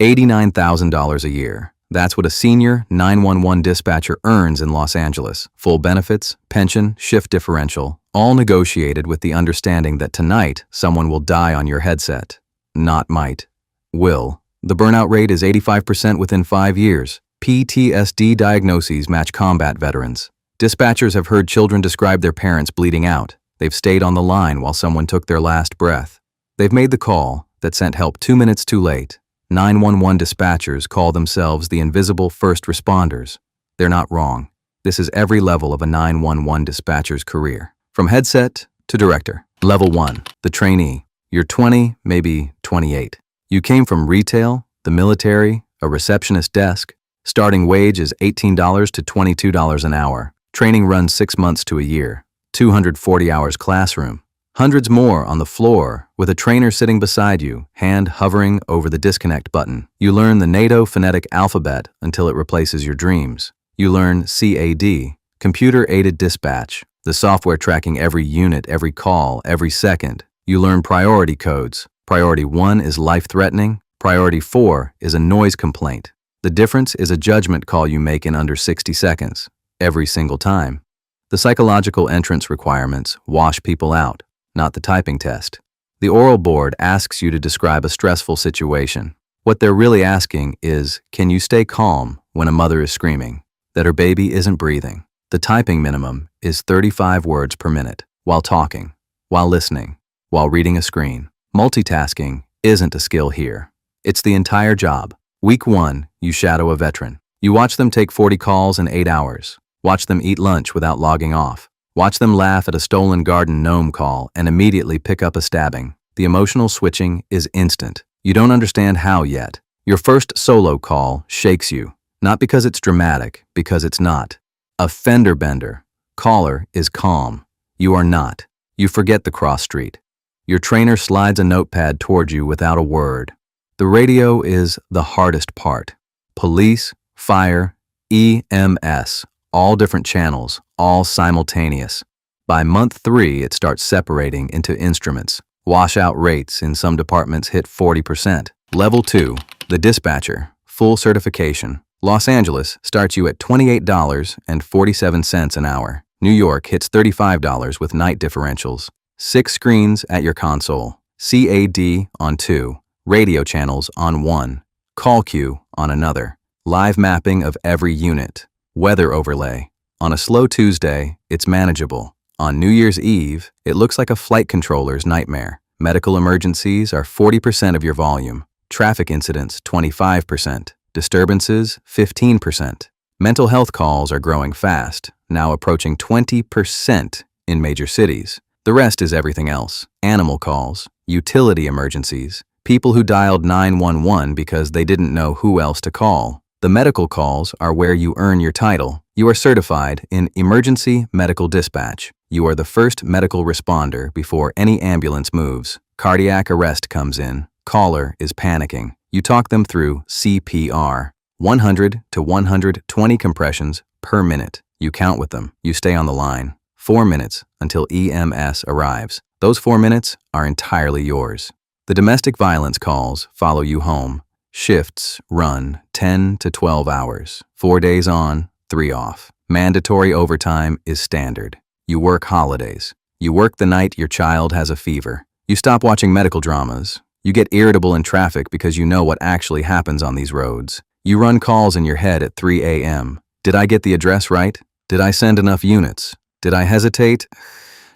$89,000 a year. That's what a senior 911 dispatcher earns in Los Angeles. Full benefits, pension, shift differential, all negotiated with the understanding that tonight someone will die on your headset. Not might. Will. The burnout rate is 85% within 5 years. PTSD diagnoses match combat veterans. Dispatchers have heard children describe their parents bleeding out. They've stayed on the line while someone took their last breath. They've made the call that sent help 2 minutes too late. 911 dispatchers call themselves the invisible first responders. They're not wrong. This is every level of a 911 dispatcher's career. From headset to director. Level 1, the trainee. You're 20, maybe 28. You came from retail, the military, a receptionist desk. Starting wage is $18 to $22 an hour. Training runs 6 months to a year. 240 hours classroom. Hundreds more on the floor with a trainer sitting beside you, hand hovering over the disconnect button. You learn the NATO phonetic alphabet until it replaces your dreams. You learn CAD, computer-aided dispatch, the software tracking every unit, every call, every second. You learn priority codes. Priority 1 is life-threatening. Priority 4 is a noise complaint. The difference is a judgment call you make in under 60 seconds, every single time. The psychological entrance requirements wash people out, not the typing test. The oral board asks you to describe a stressful situation. What they're really asking is, can you stay calm when a mother is screaming that her baby isn't breathing? The typing minimum is 35 words per minute, while talking, while listening, while reading a screen. Multitasking isn't a skill here. It's the entire job. Week 1, you shadow a veteran. You watch them take 40 calls in 8 hours. Watch them eat lunch without logging off. Watch them laugh at a stolen garden gnome call and immediately pick up a stabbing. The emotional switching is instant. You don't understand how yet. Your first solo call shakes you, not because it's dramatic, because it's not. A fender bender. Caller is calm. You are not. You forget the cross street. Your trainer slides a notepad toward you without a word. The radio is the hardest part. Police, fire, EMS, all different channels, all simultaneous. By month 3, it starts separating into instruments. Washout rates in some departments hit 40%. Level 2, the dispatcher, full certification. Los Angeles starts you at $28.47 an hour. New York hits $35 with night differentials. 6 screens at your console. CAD on 2. Radio channels on 1, call queue on another, live mapping of every unit, weather overlay. On a slow Tuesday, it's manageable. On New Year's Eve, it looks like a flight controller's nightmare. Medical emergencies are 40% of your volume, traffic incidents 25%, disturbances 15%. Mental health calls are growing fast, now approaching 20% in major cities. The rest is everything else: animal calls, utility emergencies, people who dialed 911 because they didn't know who else to call. The medical calls are where you earn your title. You are certified in emergency medical dispatch. You are the first medical responder before any ambulance moves. Cardiac arrest comes in. Caller is panicking. You talk them through CPR. 100 to 120 compressions per minute. You count with them. You stay on the line. 4 minutes until EMS arrives. Those 4 minutes are entirely yours. The domestic violence calls follow you home. Shifts run 10 to 12 hours. 4 days on, 3 off. Mandatory overtime is standard. You work holidays. You work the night your child has a fever. You stop watching medical dramas. You get irritable in traffic because you know what actually happens on these roads. You run calls in your head at 3 a.m. Did I get the address right? Did I send enough units? Did I hesitate?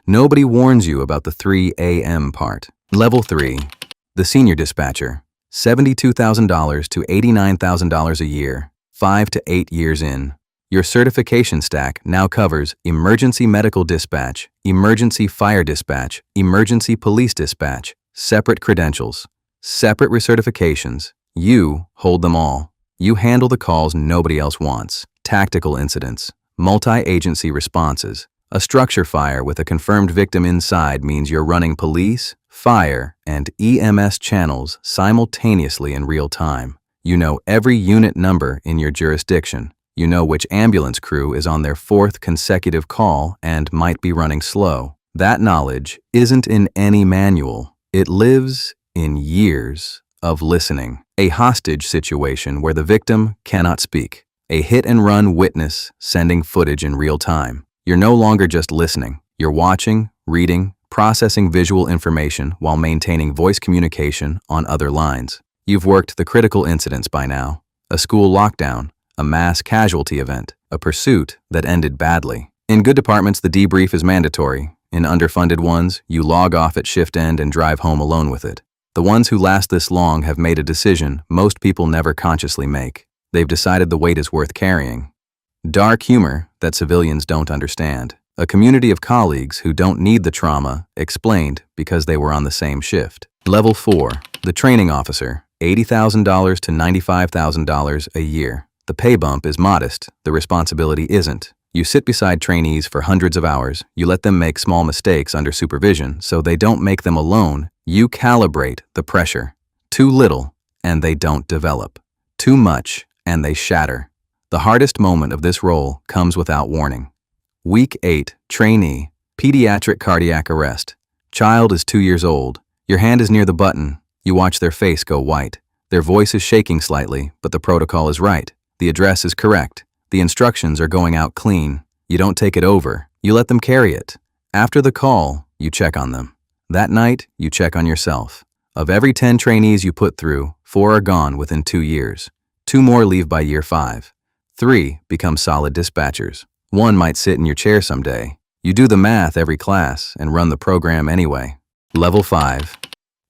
Nobody warns you about the 3 a.m. part. Level 3, the senior dispatcher, $72,000 to $89,000 a year, 5 to 8 years in. Your certification stack now covers emergency medical dispatch, emergency fire dispatch, emergency police dispatch, separate credentials, separate recertifications. You hold them all. You handle the calls nobody else wants. Tactical incidents, multi-agency responses. A structure fire with a confirmed victim inside means you're running police, fire, and EMS channels simultaneously in real time. You know every unit number in your jurisdiction. You know which ambulance crew is on their 4th consecutive call and might be running slow. That knowledge isn't in any manual. It lives in years of listening. A hostage situation where the victim cannot speak. A hit-and-run witness sending footage in real time. You're no longer just listening. You're watching, reading, processing visual information while maintaining voice communication on other lines. You've worked the critical incidents by now. A school lockdown, a mass casualty event, a pursuit that ended badly. In good departments, the debrief is mandatory. In underfunded ones, you log off at shift end and drive home alone with it. The ones who last this long have made a decision most people never consciously make. They've decided the weight is worth carrying. Dark humor that civilians don't understand. A community of colleagues who don't need the trauma explained because they were on the same shift. Level 4. The training officer. $80,000 to $95,000 a year. The pay bump is modest. The responsibility isn't. You sit beside trainees for hundreds of hours. You let them make small mistakes under supervision so they don't make them alone. You calibrate the pressure. Too little, and they don't develop. Too much, and they shatter. The hardest moment of this role comes without warning. Week 8, trainee, pediatric cardiac arrest. Child is 2 years old. Your hand is near the button. You watch their face go white. Their voice is shaking slightly, but the protocol is right. The address is correct. The instructions are going out clean. You don't take it over. You let them carry it. After the call, you check on them. That night, you check on yourself. Of every 10 trainees you put through, 4 are gone within 2 years. 2 more leave by year 5. 3 become solid dispatchers. 1 might sit in your chair someday. You do the math every class and run the program anyway. Level 5.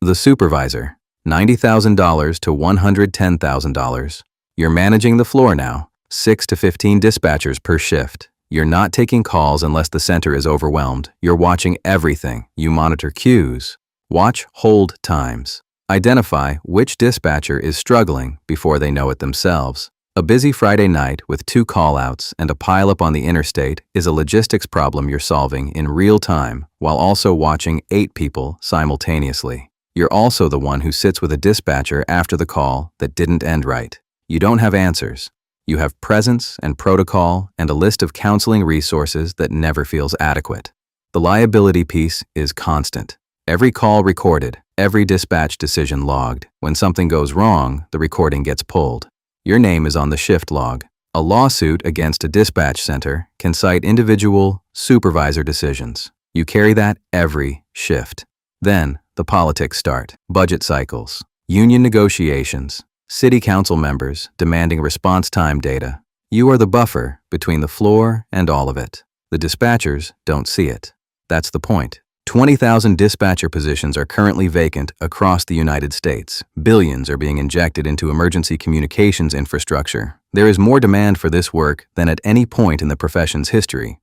The supervisor. $90,000 to $110,000. You're managing the floor now. 6 to 15 dispatchers per shift. You're not taking calls unless the center is overwhelmed. You're watching everything. You monitor cues. Watch hold times. Identify which dispatcher is struggling before they know it themselves. A busy Friday night with 2 call-outs and a pileup on the interstate is a logistics problem you're solving in real time while also watching 8 people simultaneously. You're also the one who sits with a dispatcher after the call that didn't end right. You don't have answers. You have presence and protocol and a list of counseling resources that never feels adequate. The liability piece is constant. Every call recorded, every dispatch decision logged. When something goes wrong, the recording gets pulled. Your name is on the shift log. A lawsuit against a dispatch center can cite individual supervisor decisions. You carry that every shift. Then, the politics start. Budget cycles, union negotiations, city council members demanding response time data. You are the buffer between the floor and all of it. The dispatchers don't see it. That's the point. 20,000 dispatcher positions are currently vacant across the United States. Billions are being injected into emergency communications infrastructure. There is more demand for this work than at any point in the profession's history.